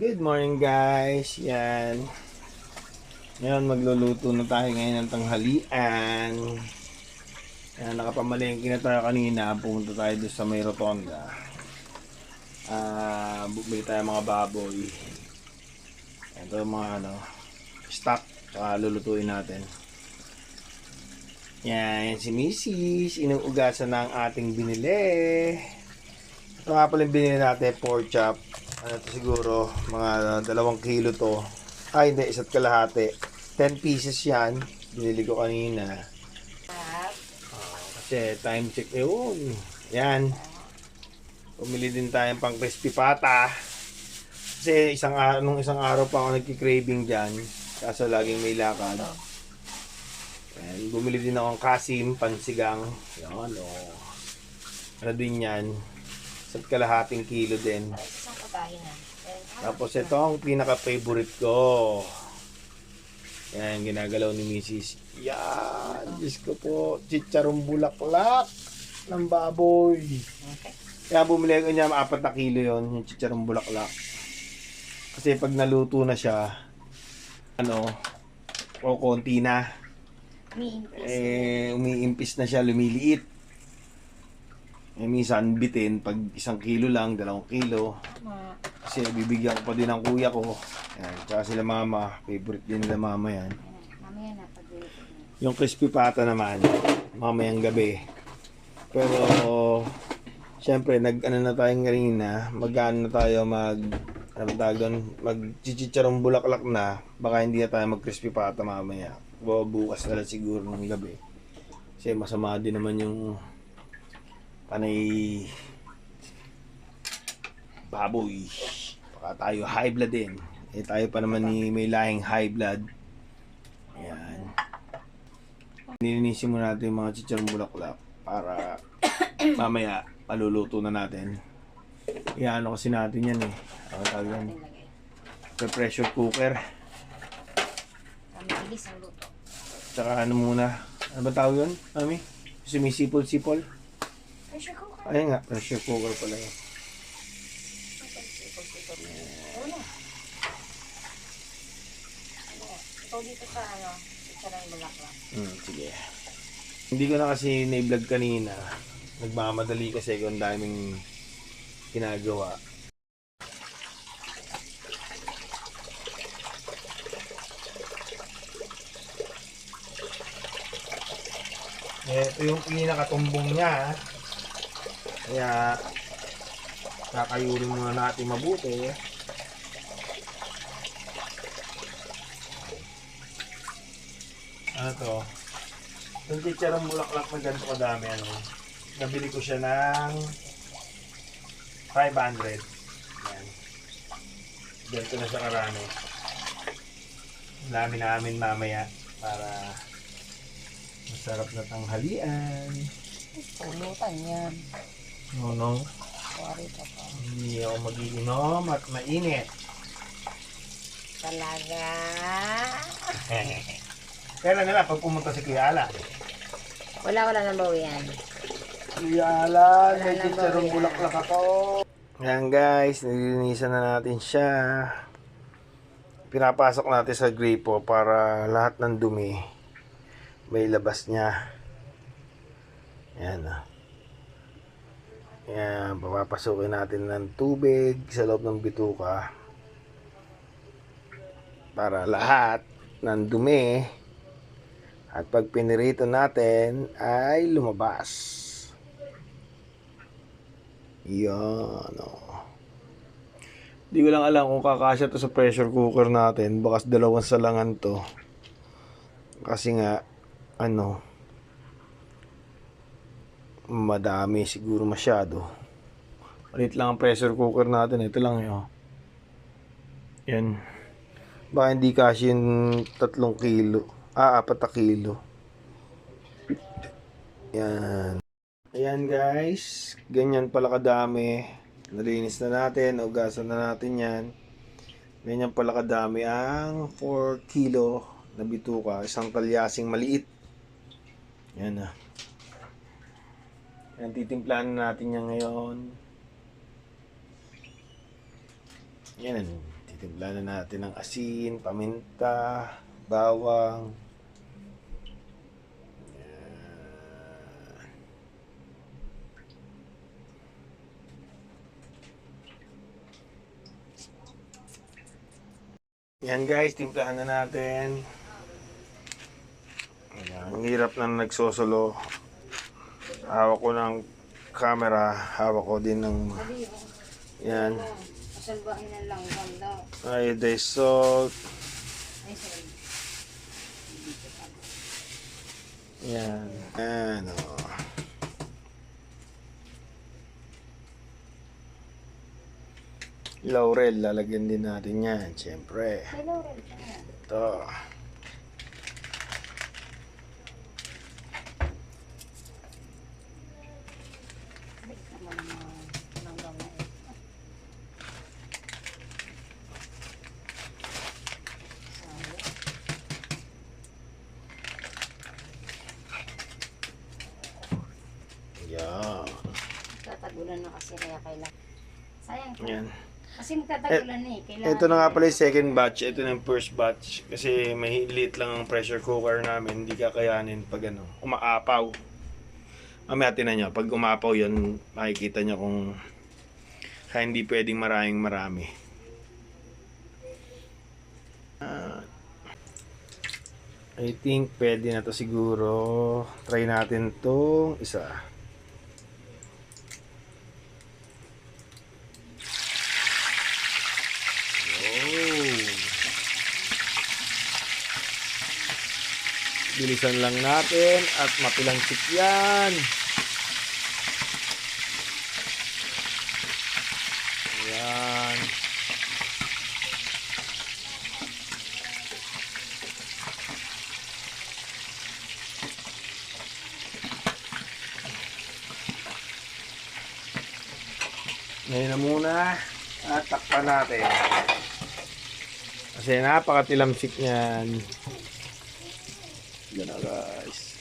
Good morning guys. Yan. Ngayon magluluto na tayo ngayon ng tanghalian. Yan, nakapamalengke na tayo kanina. Pumunta tayo doon sa may rotonda. Bumili tayo mga baboy. Ito mga stock. Saka lulutuin natin. Yan si Mrs. Inuugasan na ang ating binili. Ito nga pala yung binili natin, pork chop. Ano to siguro, mga 2 kilo to. Ay hindi, 1.5. 10 pieces yan. Binili ko kanina. Kasi time check yun. Yan. Pumili din tayong pang crispy pata. Kasi nung isang araw pa ako nagki-craving dyan. Kaso laging may lakad. Yan. Bumili din akong kasim, pansigang. Yan o. Ano din yan. 1.5 kilo din. Tapos ito ang pinaka-favorite ko. Yan, ginagalaw ni Mrs. Yan, Diyos ko po, chicharong bulaklak ng baboy. Kaya bumili ko niya 4 kilo yon, yung chicharong bulaklak. Kasi pag naluto na siya, o konti na. Umiimpis na siya, lumiliit. Minsan bitin pag 1 kilo lang, 2 kilo. Kasi bibigyan ko pa din ng kuya ko. Yan, tsaka sila mama, favorite din nila mama yan. Yung crispy pata naman, mamayang gabi. Pero syempre nag-ano na tayo kanina, mag-ano na tayo mag-chichicharong bulaklak na. Baka hindi na tayo mag-crispy pata mamaya. Bukas na lang siguro ng gabi. Kasi masama din naman yung panay baboy. Baka tayo high blood din. Tayo pa naman may lahing high blood. Ayan. Nilinisin muna natin yung mga chicharong bulaklak para mamaya maluluto na natin. Iano kasi natin yan eh. Pressure cooker. Mabilis ang luto. Tsaka muna. Ano ba tawag yun, mami? Sumisipol-sipol? Pressure cooker. Ayun nga, pressure cooker pala yun. Ikaw dito sa chicharong bulaklak. Sige. Hindi ko na kasi na-vlog kanina. Nagmamadali kasi kung daming ginagawa. Ito yung pinakatumbong niya. Kaya kakayurin muna natin mabuti. Ano to? Yung chicharong bulaklak na ganito kadami, nabili ko siya ng 500. Yan. Ganito na siya karami. Namin mamaya para masarap na tanghalian. Pulutan yan. No. Sorry ka pa. Hindi ako mag-iinom at mainit. Talaga? Kailan nila pag pumunta si Kuya Ala? Wala nang bawian. Kuya Ala, may Wala nang chicharong bawian. bulaklak ako. Ayan guys, nilinisan na natin siya. Pinapasok natin sa gripo para lahat ng dumi may labas niya. Ayan o. Ayan, papapasukin natin ng tubig sa loob ng bituka para lahat ng dumi at pag pinirito natin ay lumabas. Yan o. Hindi ko lang alam kung kakasya to sa pressure cooker natin. Bakas 2 salangan to. Kasi nga madami siguro masyado. Malit lang ang pressure cooker natin. Ito lang yun. Yan. Baka hindi kasi yung 3 kilo. 4 kilo. Yan. Ayan guys. Ganyan pala kadami. Nalinis na natin. Ugasan na natin yan. Ganyan pala kadami ang 4 kilo na bituka. Isang talyasing maliit. Yan na. Yan, titimplahan na natin yan ngayon. Yan. Timpla na natin ng asin, paminta, bawang. Yan guys, timplahan na natin. Ayan, ang hirap na nagsosolo. Hawak ko ng camera, hawak ko din ng yan. Masalbahin na lang daw. Iodized salt. Ay, sorry. Yan. Yan o. Laurel, lalagyan din natin yan, siyempre. May laurel pa. Ito. Balik naman ng gamay. Yan. Tatagulan na kasi kaya kailangan. Sayang po. Yan. Kasi magtatagulan eh. Kailangan Ito na nga pala yung second batch. Ito na yung first batch. Kasi may liit lang ang pressure cooker namin. Hindi kakayanin pag ano, umaapaw. Mamaya tinan nyo. Pag umapaw yan, makikita nyo kung kaya hindi pwedeng maraming marami. I think pwede na to siguro. Try natin tong isa. Bilisan lang natin at mapilangsik yan. Ayan. Ngayon na muna at takpan natin. Kasi napakatilamsik niyan. Yan na guys.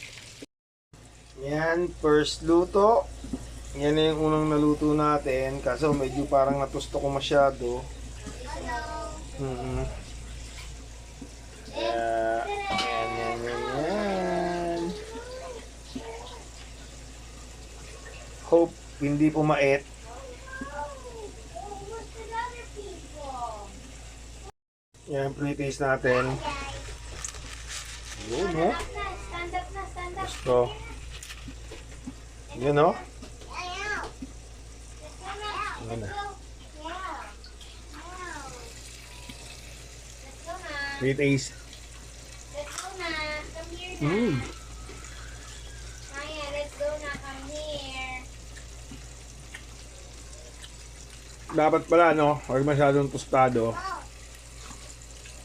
Yan, first luto. Yan na yung unang naluto natin. Kaso medyo parang natusto ko masyado. Yan. Hope hindi pumait. Yan, pre-taste natin. Yun, no? Gusto. Yun, no? Yun na. Pre-taste. Let's go na. Come here na. Maya, let's go na. Come here. Dapat pala, no? Huwag masyadong tostado.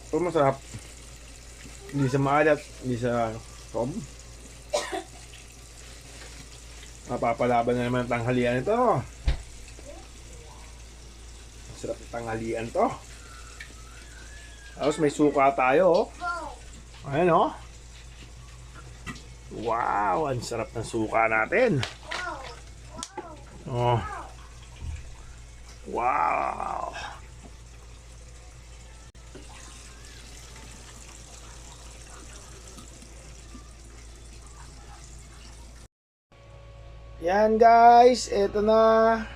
Pero masarap. Hindi sa maalat, hindi sa tom. Mapapalaban na naman ang tanghalian ito. Masarap ang tanghalian to. Tapos may suka tayo. Oh. Ayan oh. Wow, ang sarap ng suka natin. Oh. Wow. Yan guys, eto na.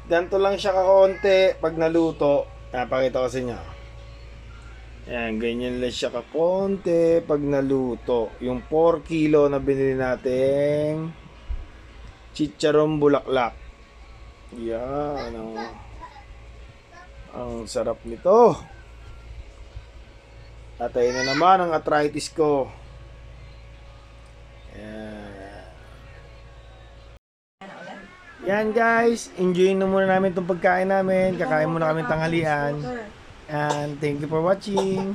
Ganito lang siya kakonti pag naluto. Napakita ko sa inyo. Yan, ganyan lang siya kakonti pag naluto. Yung 4 kilo na binili nating chicharon bulaklak. Yan, ang sarap nito. Atay na naman ang arthritis ko. Yan guys, enjoy na muna namin itong pagkain namin. Kakain muna kami tanghalian. And thank you for watching.